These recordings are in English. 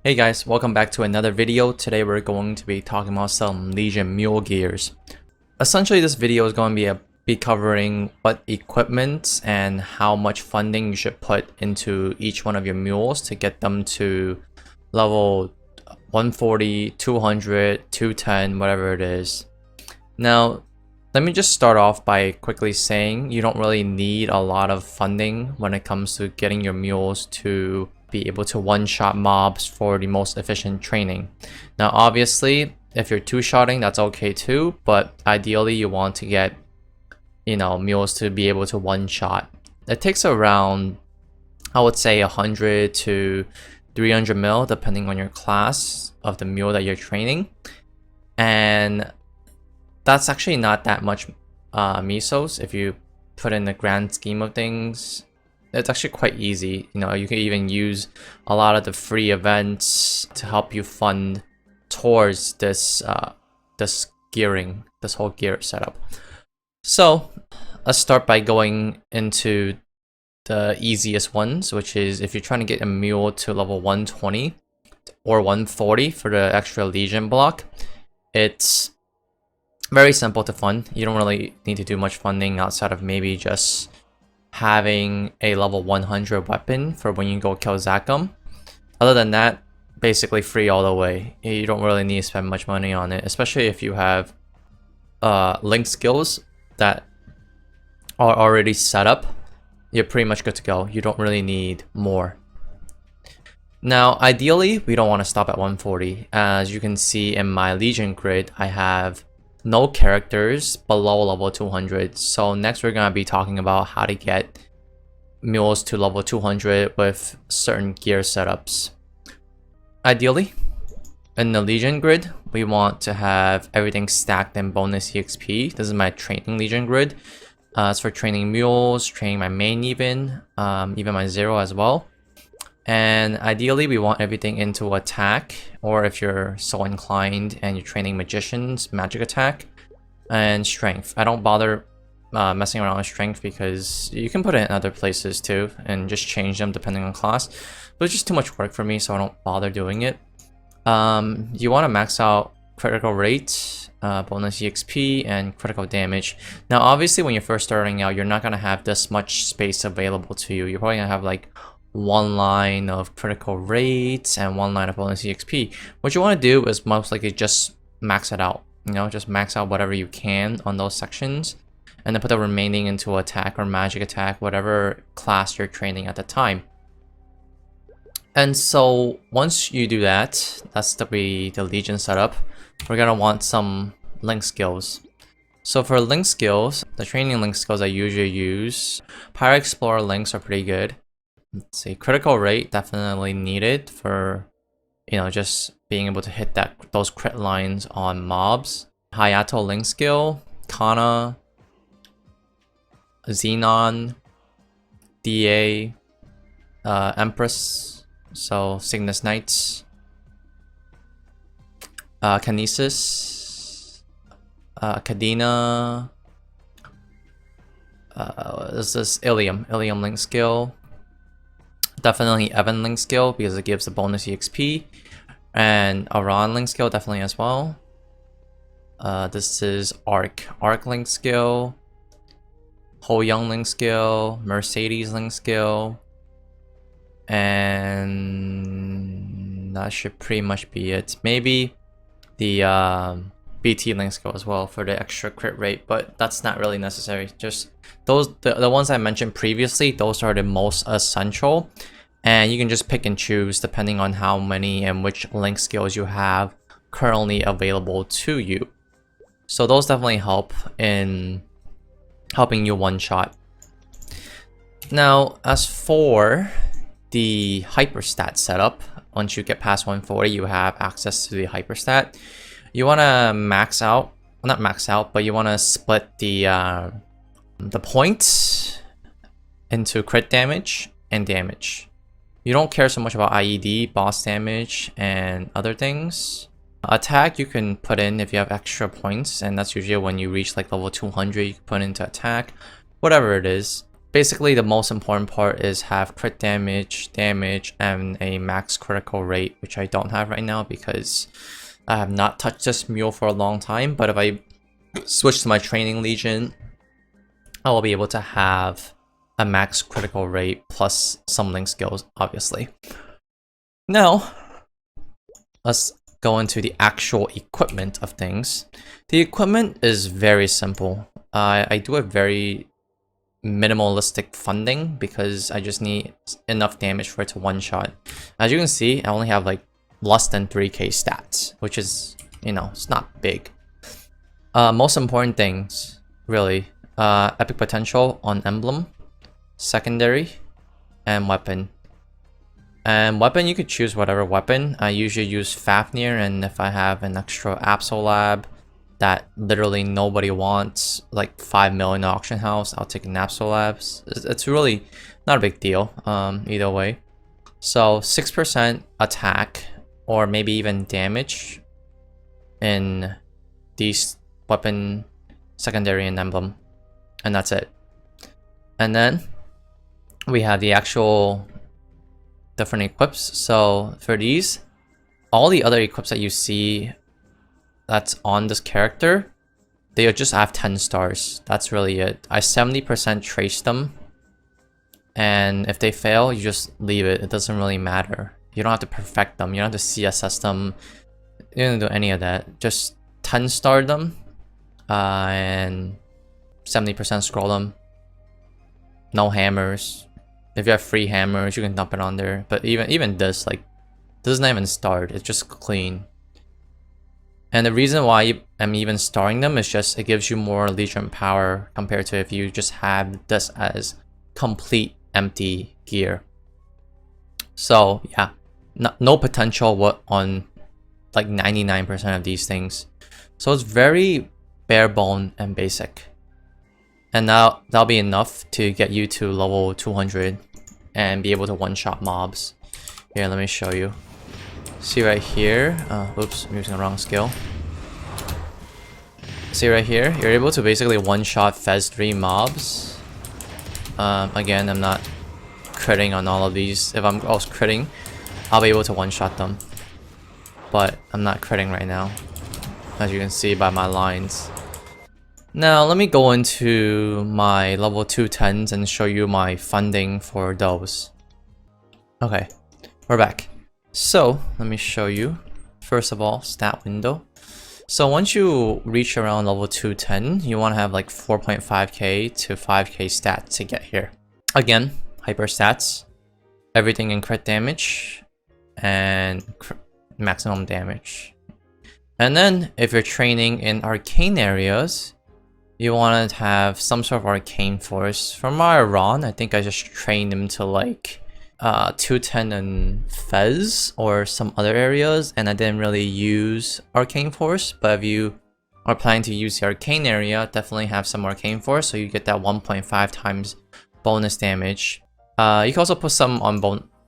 Hey guys, welcome back to another video. Today we're going to be talking about some Legion mule gears. Essentially this video is going to be covering what equipment and how much funding you should put into each one of your mules to get them to level 140, 200, 210, whatever it is. Now, let me just start off by quickly saying you don't really need a lot of funding when it comes to getting your mules to be able to one-shot mobs for the most efficient training. Now obviously if you're two-shotting, that's okay too, but ideally you want to get mules to be able to one-shot. It takes around, I would say, 100 to 300 mil depending on your class of the mule that you're training, and that's actually not that much mesos if you put in the grand scheme of things. It's actually quite easy. You can even use a lot of the free events to help you fund towards this whole gear setup. So let's start by going into the easiest ones, which is if you're trying to get a mule to level 120 or 140 for the extra Legion block. It's very simple to fund. You don't really need to do much funding outside of maybe just having a level 100 weapon for when you go kill Zakum. Other than that, basically free all the way. You don't really need to spend much money on it, especially if you have link skills that are already set up. You're pretty much good to go. You don't really need more. Now, ideally, we don't want to stop at 140. As you can see in my Legion grid, I have no characters below level 200. So next we're going to be talking about how to get mules to level 200 with certain gear setups. Ideally, in the Legion grid, we want to have everything stacked in bonus EXP. This is my training Legion grid. It's for training mules, training my main even my zero as well. And ideally we want everything into attack, or if you're so inclined and you're training magicians, magic attack and strength. I don't bother messing around with strength because you can put it in other places too and just change them depending on class, but it's just too much work for me, so I don't bother doing it. You want to max out critical rate, bonus EXP, and critical damage. Now obviously when you're first starting out, you're not going to have this much space available to you. You're probably going to have like one line of critical rates and one line of bonus EXP. What you want to do is most likely just max it out. Just max out whatever you can on those sections, and then put the remaining into attack or magic attack, whatever class you're training at the time. And so once you do that, that's the Legion setup. We're gonna want some link skills. So for link skills, the training link skills I usually use, Pyro Explorer links are pretty good. Let's see, critical rate definitely needed for just being able to hit those crit lines on mobs. Hayato link skill, Kana, Xenon, DA, Empress, so Cygnus Knights, Kinesis, Cadena, this is Ilium link skill. Definitely Evan link skill because it gives the bonus EXP, and Aran link skill definitely as well. This is Arc link skill, Ho Young link skill, Mercedes link skill, and that should pretty much be it. Maybe the BT link skill as well for the extra crit rate, but that's not really necessary. Just those, the ones I mentioned previously, those are the most essential, and you can just pick and choose depending on how many and which link skills you have currently available to you. So those definitely help in helping you one shot. Now as for the Hyperstat setup, once you get past 140, you have access to the Hyperstat. You want to max out, well, not max out, but you want to split the points into crit damage and damage. You don't care so much about IED, boss damage, and other things. Attack you can put in if you have extra points, and that's usually when you reach like level 200, you can put into attack, whatever it is. basically the most important part is have crit damage, and a max critical rate, which I don't have right now because I have not touched this mule for a long time. But if I switch to my training legion, I will be able to have a max critical rate plus some link skills, obviously. Now, let's go into the actual equipment of things. The equipment is very simple. I do a very minimalistic funding because I just need enough damage for it to one-shot. As you can see, I only have like less than 3k stats, which is, you know, it's not big. Most important things, really, epic potential on emblem, secondary, and weapon. And weapon, you could choose whatever weapon. I usually use Fafnir, and if I have an extra Absolab that literally nobody wants, like 5 million auction house, I'll take an Absolab. It's really not a big deal, either way. So 6% attack, or maybe even damage in these weapon, secondary, and emblem. And that's it. And then we have the actual different equips. So for these, all the other equips that you see that's on this character, they just have 10 stars. That's really it. I 70% trace them, and if they fail, you just leave it. It doesn't really matter. You don't have to perfect them. You don't have to CSS them. You don't do any of that. Just 10 star them, and 70% scroll them. No hammers. If you have free hammers, you can dump it on there. But even this, like, this is not even starred. It's just clean. And the reason why I'm even starring them is just it gives you more legion power compared to if you just have this as complete empty gear. So yeah, no potential on like 99% of these things. So it's very bare bone and basic. And now that'll be enough to get you to level 200 and be able to one-shot mobs. Here, let me show you. See right here, oops, I'm using the wrong skill. See right here, you're able to basically one-shot Fez 3 mobs. Again, I'm not critting on all of these. If I was critting, I'll be able to one-shot them. But I'm not critting right now, as you can see by my lines. Now, let me go into my level 210s and show you my funding for those. Okay, we're back. So, let me show you. First of all, stat window. So once you reach around level 210, you want to have like 4.5k to 5k stats to get here. Again, hyperstats, everything in crit damage, and maximum damage. And then, if you're training in arcane areas, you want to have some sort of arcane force. For my Ron, I think I just trained him to like 210 and Fez or some other areas, and I didn't really use arcane force. But if you are planning to use the arcane area, definitely have some arcane force so you get that 1.5 times bonus damage. You can also put some on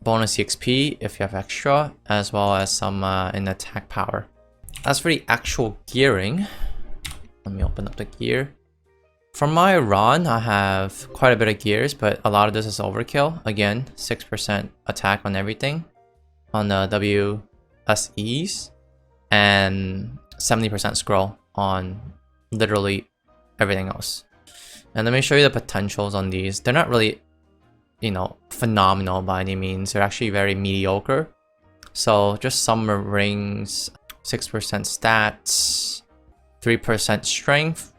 bonus EXP if you have extra, as well as some in attack power. As for the actual gearing, let me open up the gear. For my Ron, I have quite a bit of gears, but a lot of this is overkill. Again, 6% attack on everything on the WSEs, and 70% scroll on literally everything else. And let me show you the potentials on these. They're not really, you know, phenomenal by any means. They're actually very mediocre. So just summer rings, 6% stats, 3% strength,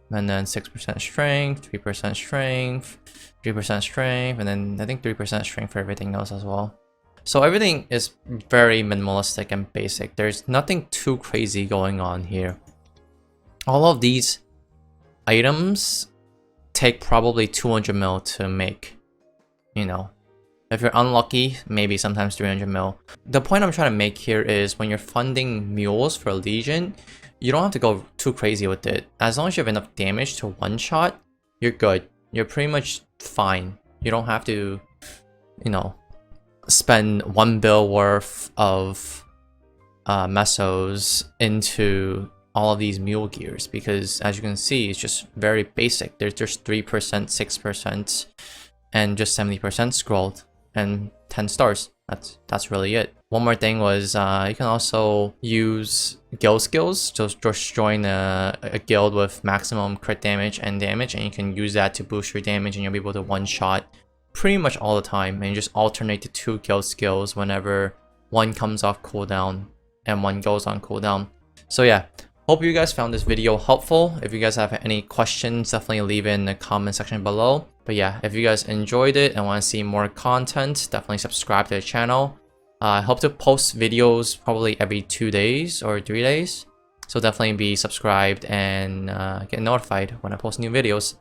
and then 6% strength, 3% strength, 3% strength, and then I think 3% strength for everything else as well. So everything is very minimalistic and basic. There's nothing too crazy going on here. All of these items take probably 200 mil to make. You know, if you're unlucky, maybe sometimes 300 mil. The point I'm trying to make here is when you're funding mules for Legion, you don't have to go too crazy with it. As long as you have enough damage to one-shot, you're good. You're pretty much fine. You don't have to, you know, spend 1 bill worth of mesos into all of these mule gears, because as you can see, it's just very basic. There's just 3%, 6%, and just 70% scrolled, and 10 stars. That's really it. One more thing was you can also use guild skills. Just join a guild with maximum crit damage and damage, and you can use that to boost your damage, and you'll be able to one-shot pretty much all the time, and you just alternate the 2 guild skills whenever one comes off cooldown and one goes on cooldown. So yeah, hope you guys found this video helpful. If you guys have any questions, definitely leave it in the comment section below. But yeah, if you guys enjoyed it and want to see more content, definitely subscribe to the channel. I hope to post videos probably every 2 days or 3 days. So definitely be subscribed and get notified when I post new videos.